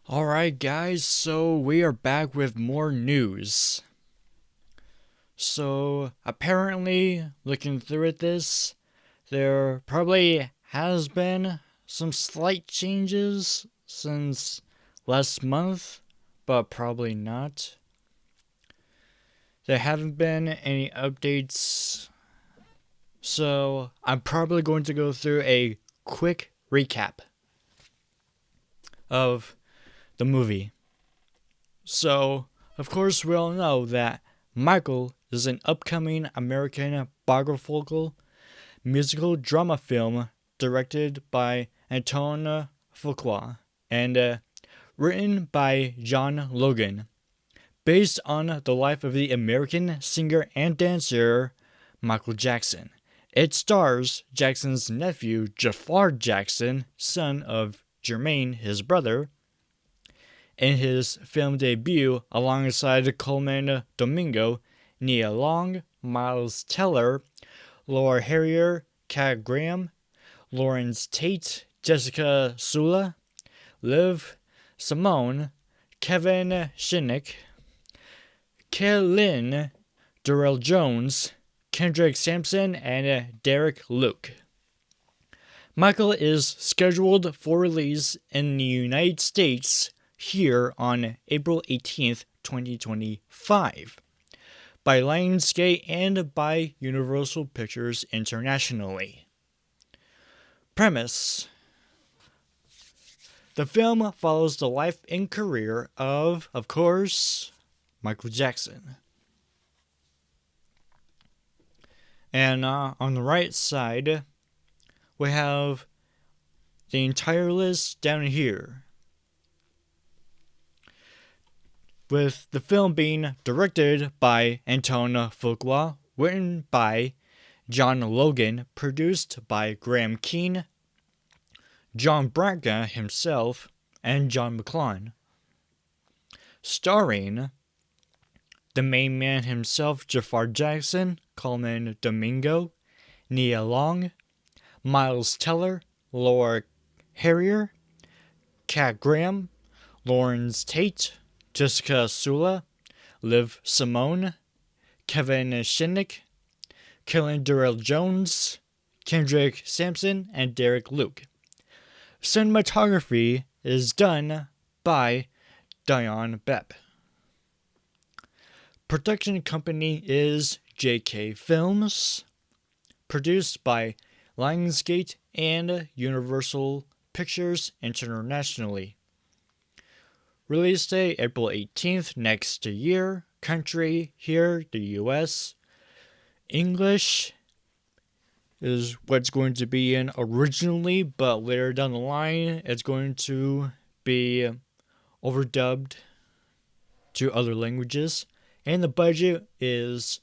Alright, guys, so we are back with more news. So, apparently, looking through at this, there probably has been some slight changes since last month, but probably not. There haven't been any updates, so I'm probably going to go through a quick recap of the movie. So, of course, we all know that Michael is an upcoming American biographical musical drama film directed by Antoine Fuqua and written by John Logan, based on the life of the American singer and dancer Michael Jackson. It stars Jackson's nephew Jafar Jackson, son of Jermaine, his brother, in his film debut alongside Coleman Domingo, Nia Long, Miles Teller, Laura Harrier, Kat Graham, Lawrence Tate, Jessica Sula, Liv Simone, Kevin Shinnick, Kaylin Durrell Jones, Kendrick Sampson, and Derek Luke. Michael is scheduled for release in the United States here on April 18th, 2025, by Lionsgate and by Universal Pictures internationally. Premise: the film follows the life and career of course, Michael Jackson. And on the right side, we have the entire list down here, with the film being directed by Antoine Fuqua, written by John Logan, produced by Graham Keane, John Branca himself, and John McClane. Starring the main man himself, Jafar Jackson, Coleman Domingo, Nia Long, Miles Teller, Laura Harrier, Kat Graham, Lawrence Tate, Jessica Sula, Liv Simone, Kevin Shinnick, Kaylin Durrell Jones, Kendrick Sampson, and Derek Luke. Cinematography is done by Dion Bepp. Production company is JK Films. Produced by Lionsgate and Universal Pictures internationally. Release date April 18th next year. Country here, the US. English is what's going to be in originally, but later down the line it's going to be overdubbed to other languages. And the budget is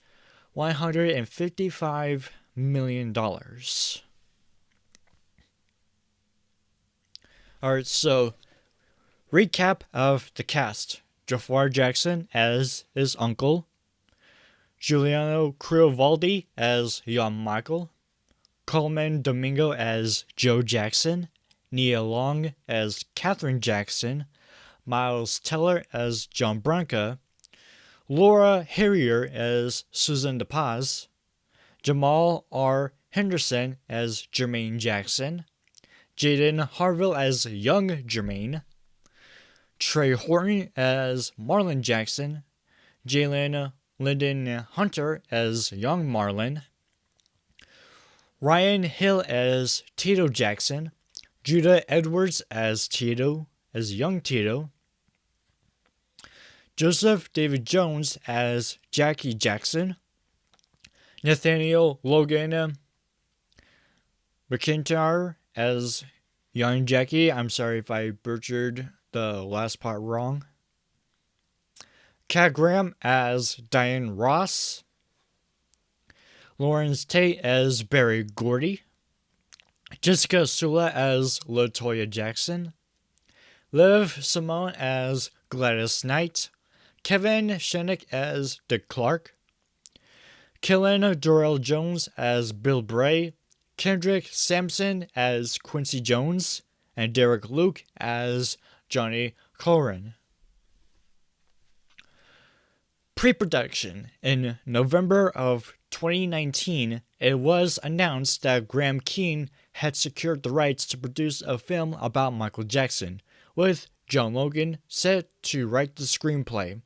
$155 million. Alright, so recap of the cast: Jafar Jackson as his uncle, Giuliano Criovaldi as young Michael, Coleman Domingo as Joe Jackson, Nia Long as Catherine Jackson, Miles Teller as John Branca, Laura Harrier as Susan DePaz, Jamal R. Henderson as Jermaine Jackson, Jaden Harville as young Jermaine, Trey Horton as Marlon Jackson, Jalen Lyndon Hunter as young Marlon, Ryan Hill as Tito Jackson, Judah Edwards as Tito, as young Tito, Joseph David Jones as Jackie Jackson, Nathaniel Logan McIntyre as young Jackie. I'm sorry if I butchered the last part wrong. Kat Graham as Diane Ross, Lawrence Tate as Barry Gordy, Jessica Sula as LaToya Jackson, Liv Simone as Gladys Knight, Kevin Shinnick as Dick Clark, Kaylin Durrell Jones as Bill Bray, Kendrick Sampson as Quincy Jones, and Derek Luke as Johnny Corin. Pre-production. In November of 2019, it was announced that Graham Keen had secured the rights to produce a film about Michael Jackson, with John Logan set to write the screenplay.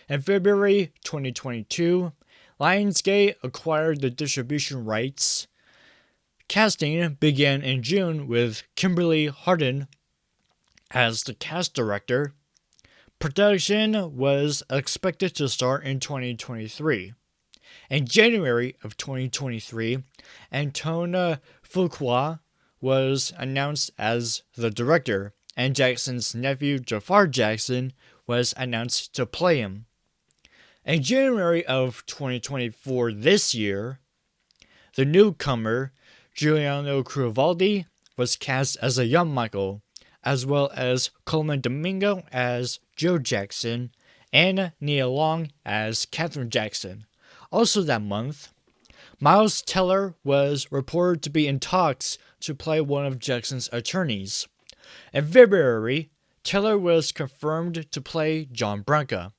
In February 2022, Lionsgate acquired the distribution rights. Casting began in June with Kimberly Hardin as the cast director. Production was expected to start in 2023. In January of 2023, Antoine Fuqua was announced as the director, and Jackson's nephew Jafar Jackson was announced to play him. In January of 2024 this year, the newcomer Giuliano Cravaldi was cast as a young Michael, as well as Coleman Domingo as Joe Jackson and Nia Long as Catherine Jackson. Also that month, Miles Teller was reported to be in talks to play one of Jackson's attorneys. In February, Teller was confirmed to play John Branca.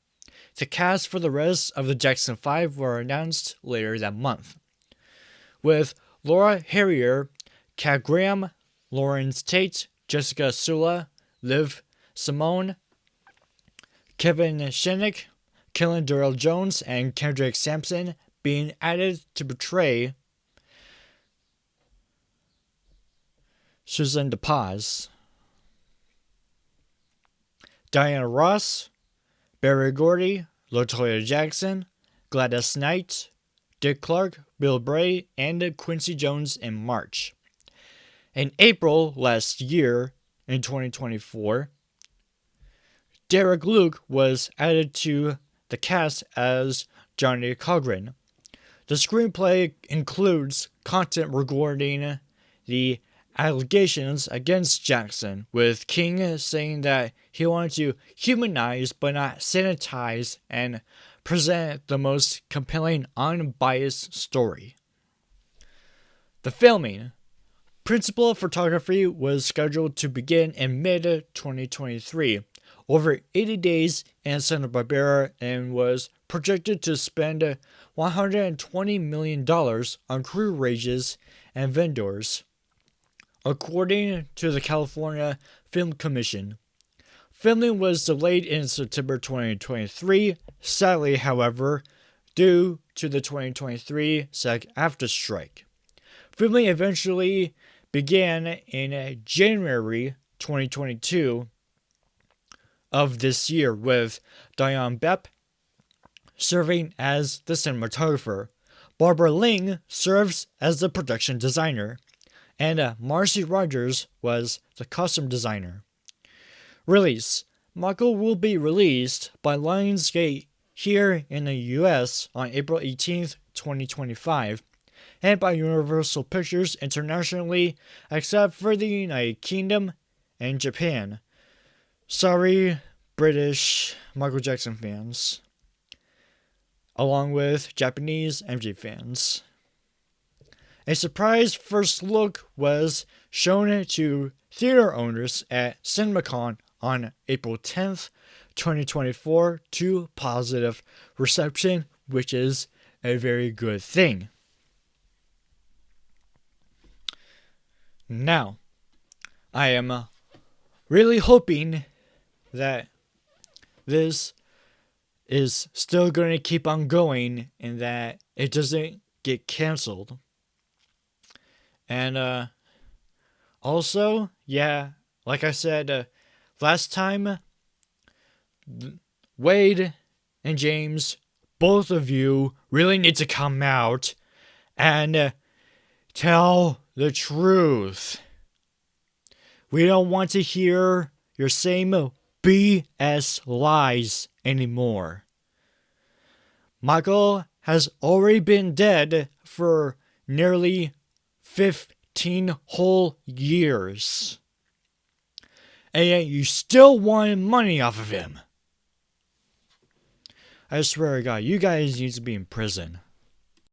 The cast for the rest of the Jackson 5 were announced later that month, with Laura Harrier, Kat Graham, Lawrence Tate, Jessica Sula, Liv Simone, Kevin Shenick, Kellen Durrell Jones, and Kendrick Sampson being added to portray Susan DePaz. Diana Ross, Barry Gordy, LaToya Jackson, Gladys Knight, Dick Clark, Bill Bray, and Quincy Jones in March. In April last year, in 2024, Derek Luke was added to the cast as Johnny Cochran. The screenplay includes content regarding the allegations against Jackson, with King saying that he wanted to humanize but not sanitize and present the most compelling, unbiased story. The filming. Principal photography was scheduled to begin in mid-2023, over 80 days in Santa Barbara, and was projected to spend $120 million on crew wages and vendors, according to the California Film Commission. Filming was delayed in September 2023, sadly, however, due to the 2023 SAG-AFTRA strike. Filming eventually began in January 2022 of this year, with Diane Bepp serving as the cinematographer. Barbara Ling serves as the production designer, and Marcy Rogers was the costume designer. Release. Michael will be released by Lionsgate here in the US on April 18th, 2025, and by Universal Pictures internationally, except for the United Kingdom and Japan. Sorry, British Michael Jackson fans, along with Japanese MJ fans. A surprise first look was shown to theater owners at CinemaCon on April 10th, 2024, to positive reception, which is a very good thing. Now, I am really hoping that this is still going to keep on going and that it doesn't get canceled. And also, yeah, like I said last time, Wade and James, both of you really need to come out and tell the truth. We don't want to hear your same BS lies anymore. Michael has already been dead for nearly 15 whole years. And yet you still wanted money off of him. I swear to God, you guys need to be in prison.